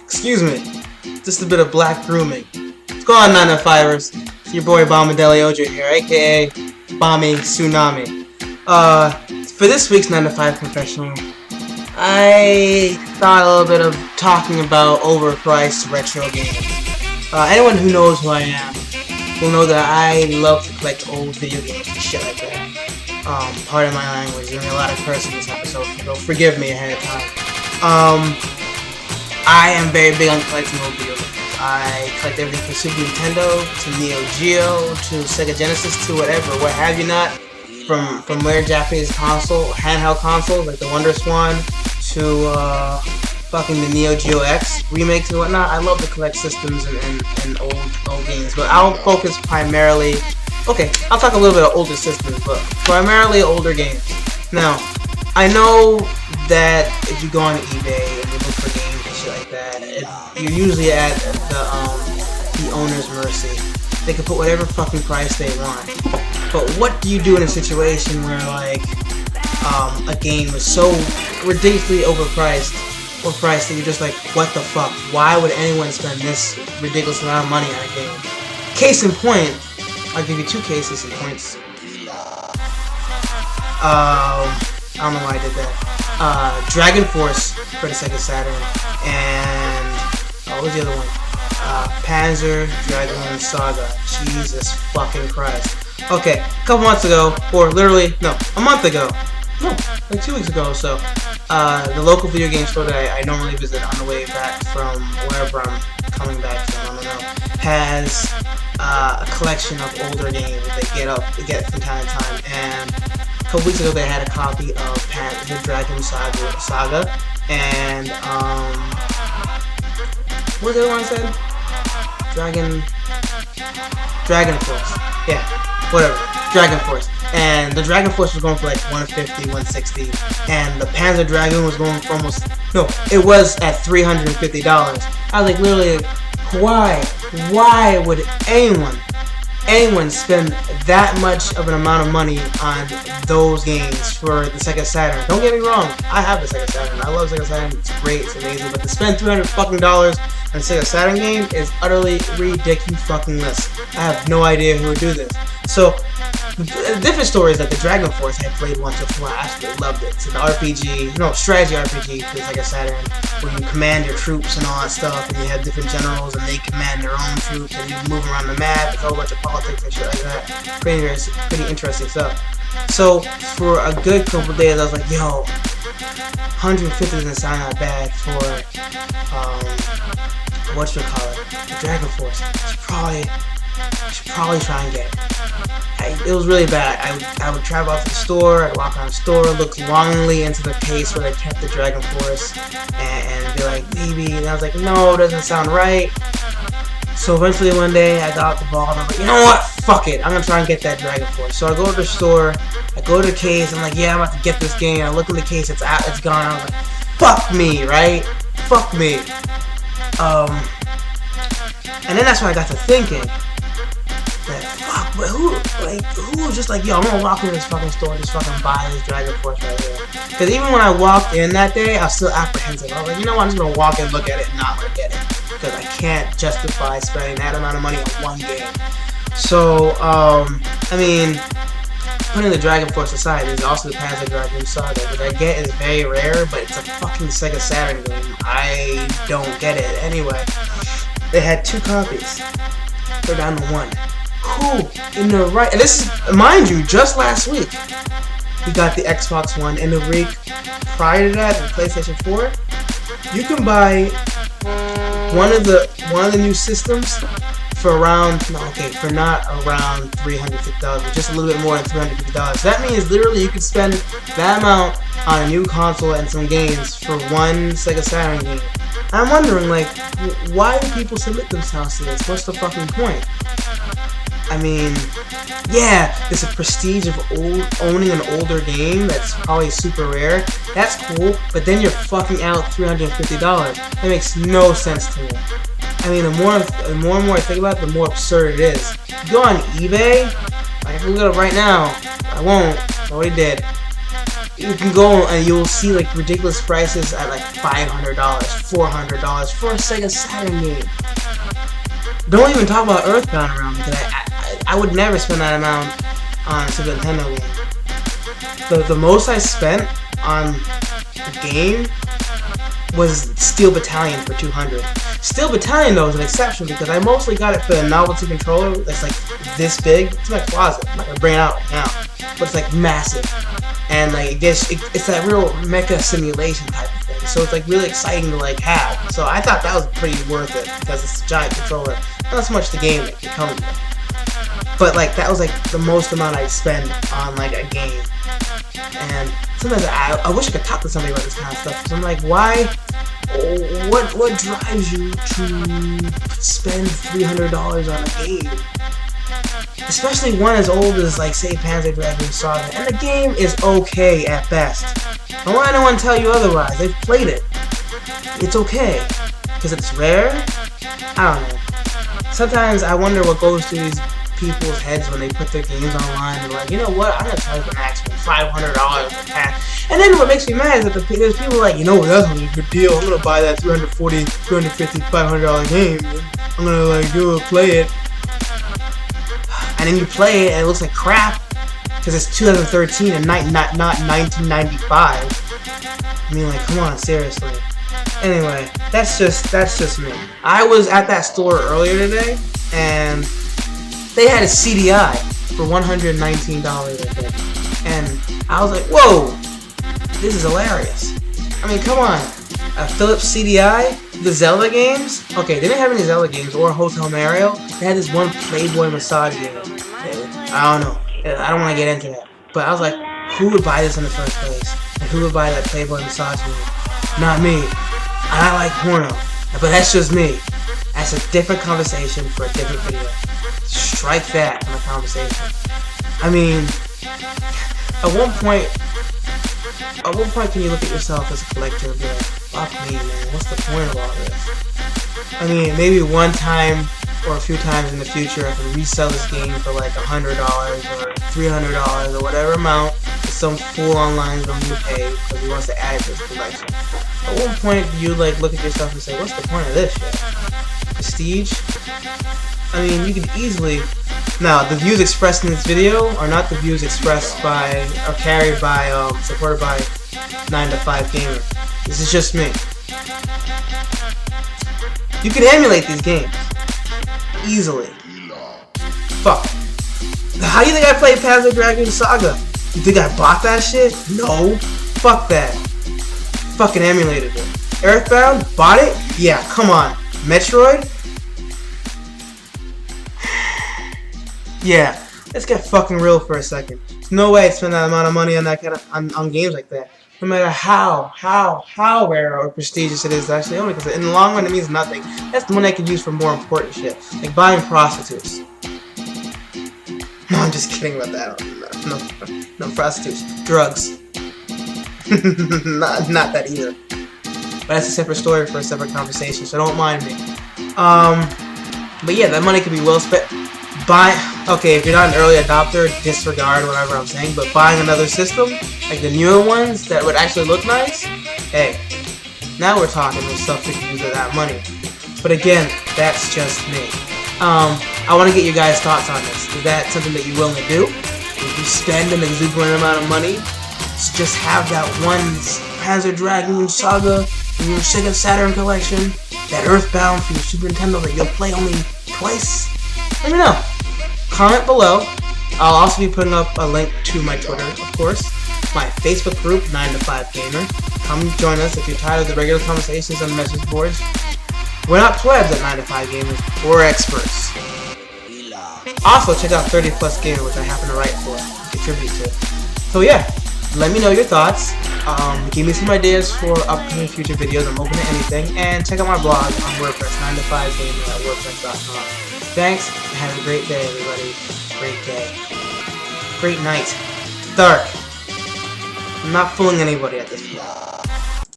Excuse me. Just a bit of black grooming. What's going on, 9to5ers? It's your boy Bombadeli Ojo here, aka Bommy Tsunami. For this week's 9to5 Confessional, I thought a little bit of talking about overpriced retro games. Anyone who knows who I am will know that I love to collect old video games and shit like that. Pardon my language, there's gonna be a lot of cursing in this episode, so forgive me ahead of time. I am very big on collecting old video games. I collect everything from Super Nintendo to Neo Geo to Sega Genesis to whatever, what have you not. From rare Japanese handheld consoles like the Wonder Swan to fucking the Neo Geo X remakes and whatnot. I love to collect systems and old games, but I'll focus primarily. Okay, I'll talk a little bit of older systems, but primarily older games. Now, I know that if you go on eBay and you look for games and shit like that, you're usually at the owner's mercy. They can put whatever fucking price they want. But what do you do in a situation where like a game is so ridiculously overpriced that you're just like, what the fuck? Why would anyone spend this ridiculous amount of money on a game? Case in point, I'll give you two cases in points. I don't know why I did that. Dragon Force for the Sega Saturn, and what was the other one? Panzer Dragoon Saga. Jesus fucking Christ. Okay, a couple months ago, or literally, no, a month ago, no, like 2 weeks ago or so, the local video game store that I normally visit on the way back from wherever I'm coming back from, I don't know, has a collection of older games that they get from time to time, and a couple weeks ago they had a copy of Panzer Dragoon Saga, and, what was the other one I said? Dragon Force, yeah. Whatever, Dragon Force, and the Dragon Force was going for like $150, $160, and the Panzer Dragoon was going for it was at $350. I was like, literally, why would anyone spend that much of an amount of money on those games for the Sega Saturn? Don't get me wrong, I have the Sega Saturn, I love Sega Saturn, it's great, it's amazing, but to spend $300 fucking on a Sega Saturn game is utterly ridiculous. I have no idea who would do this. So, the different story is that the Dragon Force I had played once before. I absolutely loved it. So the strategy RPG, because like I said, where you command your troops and all that stuff, and you have different generals, and they command their own troops, and you move around the map. It's a whole bunch of politics and shit like that. Pretty interesting stuff. So, for a good couple days, I was like, yo, 150 doesn't sound that bad for, the Dragon Force. I should probably try and get it. It was really bad. I would travel out to the store, I'd walk around the store, look longingly into the case where they kept the Dragon Force, and be like, maybe, and I was like, no, it doesn't sound right. So eventually one day, I got off the ball, and I'm like, you know what, fuck it, I'm gonna try and get that Dragon Force. So I go to the store, I go to the case, I'm like, yeah, I'm about to get this game, I look in the case, it's gone, I was like, fuck me, right? Fuck me. And then that's when I got to thinking, that fuck, but who was just like, yo, I'm gonna walk into this fucking store and just fucking buy this Dragon Force right here. Because even when I walked in that day, I was still apprehensive. I was like, you know what, I'm just gonna walk in, look at it, and not look at it. Because I can't justify spending that amount of money on one game. So, I mean, putting the Dragon Force aside, there's also the Panzer Dragoon Saga, which I get is very rare, but it's a fucking Sega Saturn game. I don't get it. Anyway, they had 2 copies. They're down to 1. Who in the right? And this is, mind you, just last week we got the Xbox One, and the week prior to that, the PlayStation 4. You can buy one of the new systems for not around $350, but just a little bit more than $350. That means literally you could spend that amount on a new console and some games for one Sega Saturn game. I'm wondering, like, why do people submit themselves to this? What's the fucking point? I mean, yeah, there's a prestige of owning an older game that's probably super rare. That's cool, but then you're fucking out $350. That makes no sense to me. I mean, the more and more I think about it, the more absurd it is. You go on eBay, like if we go right now, I won't, I already did. you can go and you'll see like ridiculous prices at like $500, $400 for a Sega Saturn game. Don't even talk about Earthbound around because I would never spend that amount on a Super Nintendo game. The most I spent on a game was Steel Battalion for $200. Steel Battalion though is an exception because I mostly got it for the novelty controller that's like this big. It's in my closet. I'm not gonna bring it out right now, but it's like massive, and like it's that real mecha simulation type of thing. So it's like really exciting to like have. So I thought that was pretty worth it because it's a giant controller. Not so much the game that it comes with, but like that was like the most amount I'd spend on like a game. And sometimes I wish I could talk to somebody about this kind of stuff. Cause I'm like, why? What drives you to spend $300 on a game? Especially one as old as like say Panzer Dragoon Saga, and the game is okay at best. Don't let anyone tell you otherwise. They've played it. It's okay because it's rare. I don't know. Sometimes I wonder what goes through these people's heads when they put their games online. They're like, you know what? I'm gonna charge the maximum $500 for pack. And then what makes me mad is that there's people like, you know what? That's a good deal. I'm gonna buy that $340, $250, $500 game. I'm gonna like go play it. And then you play it and it looks like crap because it's 2013 and not 1995. I mean, like, come on, seriously. Anyway, that's just me. I was at that store earlier today, and they had a CDI for $119, I think. And I was like, whoa, this is hilarious. I mean, come on. A Philips CDI? The Zelda games? Okay, they didn't have any Zelda games or Hotel Mario. They had this one Playboy massage game. I don't know. I don't want to get into that. But I was like, who would buy this in the first place? And who would buy that Playboy massage game? Not me. And I like porno. But that's just me. That's a different conversation for a different video. Strike that from the conversation. I mean, at one point can you look at yourself as a collector and be like, fuck me, man, what's the point of all this? I mean, maybe one time or a few times in the future I can resell this game for like $100 or $300 or whatever amount that some fool online is going to pay because he wants to add it to his collection. At one point, you like look at yourself and say, what's the point of this shit? Prestige? I mean, you can easily... Now, the views expressed in this video are not the views expressed by, or carried by, supported by 9to5 Gamer. This is just me. You can emulate these games. Easily. Fuck. How do you think I played Panzer Dragoon Saga? You think I bought that shit? No. Fuck that. Fucking emulated it. Earthbound? Bought it? Yeah, come on. Metroid? Yeah, let's get fucking real for a second. There's no way I'd spend that amount of money on that kind of on games like that. No matter how rare or prestigious it is to actually own it, because in the long run it means nothing. That's the money I could use for more important shit, like buying prostitutes. No, I'm just kidding about that. No prostitutes, drugs. not that either. But that's a separate story for a separate conversation, so don't mind me. But yeah, that money could be well spent. Okay, if you're not an early adopter, disregard whatever I'm saying, but buying another system, like the newer ones that would actually look nice, hey, now we're talking with stuff we can use with that money. But again, that's just me. I want to get your guys' thoughts on this. Is that something that you're willing to do? If you spend an exuberant amount of money, just have that one Panzer Dragoon Saga in your Sega Saturn collection, that Earthbound for your Super Nintendo that you'll play only twice? Let me know. Comment below. I'll also be putting up a link to my Twitter, of course, my Facebook group, 9to5 Gamer. Come join us if you're tired of the regular conversations on the message boards. We're not plebs at 9to5 Gamers. We're experts. Also, check out 30 Plus Gamer, which I happen to write for, contribute to. So yeah, let me know your thoughts. Give me some ideas for upcoming future videos. I'm open to anything. And check out my blog on WordPress, 9to5Gamer at WordPress.com. Thanks, and have a great day, everybody. Great day. Great night. It's dark. I'm not fooling anybody at this point.